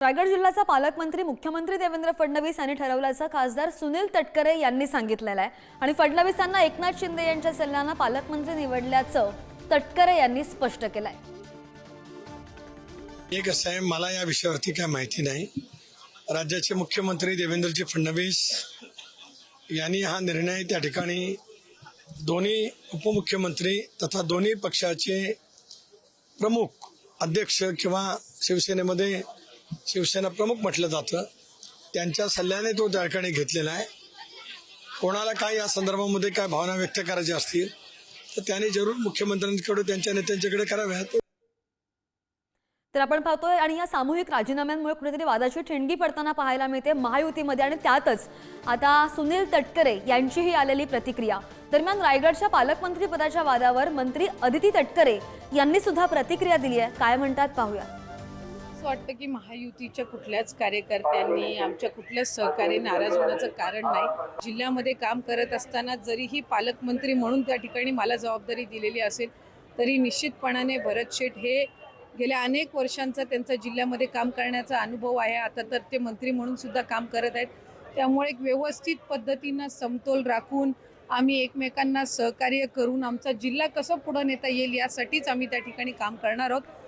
रायगड जिल्ह्याचा पालकमंत्री मुख्यमंत्री देवेंद्र फडणवीस यांनी ठरवल्याचं खासदार सुनील तटकरे यांनी सांगितलेलं आहे आणि फडणवीसांना एकनाथ शिंदे यांच्या सल्ल्याने पालकमंत्री निवडल्याचं तटकरे यांनी स्पष्ट केलंय। एक असं आहे, मला या विषयावरती काय माहिती नाही। राज्याचे मुख्यमंत्री देवेंद्रजी फडणवीस यांनी हा निर्णय त्या ठिकाणी दोन्ही उपमुख्यमंत्री तथा दोन्ही पक्षाचे प्रमुख अध्यक्ष किंवा शिवसेनेमध्ये शिवसेना प्रमुख म्हटलं जातं, त्यांच्या सल्ल्याने तो त्या ठिकाणी घेतलेला आहे। कोणाला काय या संदर्भामध्ये काय भावना व्यक्त करायच्या असतील तर त्यांनी जरूर मुख्यमंत्र्यांकडे त्यांच्या नेत्यांच्याकडे कराव्यात। तर आपण पाहतोय आणि या सामूहिक राजीनाम्यांमुळे कुठेतरी वादाची ठिणगी पडताना पाहायला मिळते महायुतीमध्ये आणि त्यातच आता सुनील तटकरे यांचीही आलेली प्रतिक्रिया। दरम्यान रायगडच्या पालकमंत्री पदाच्या वादावर मंत्री अदिती तटकरे यांनी सुद्धा प्रतिक्रिया दिली आहे। काय म्हणतात पाहूया। असं वाटतं की महायुतीच्या कुठल्याच कार्यकर्त्यांनी आमच्या कुठल्याच सहकारी नाराज होण्याचं कारण नाही। जिल्ह्यामध्ये काम करत असताना जरीही पालकमंत्री म्हणून त्या ठिकाणी मला जबाबदारी दिलेली असेल तरी निश्चितपणाने भरत शेठ हे गेल्या अनेक वर्षांचा त्यांचा जिल्ह्यामध्ये काम करण्याचा अनुभव आहे। आता तर ते मंत्री म्हणून सुद्धा काम करत आहेत, त्यामुळे एक व्यवस्थित पद्धतीनं समतोल राखून आम्ही एकमेकांना सहकार्य करून आमचा जिल्हा कसं पुढे नेता येईल यासाठीच आम्ही त्या ठिकाणी काम करणार आहोत।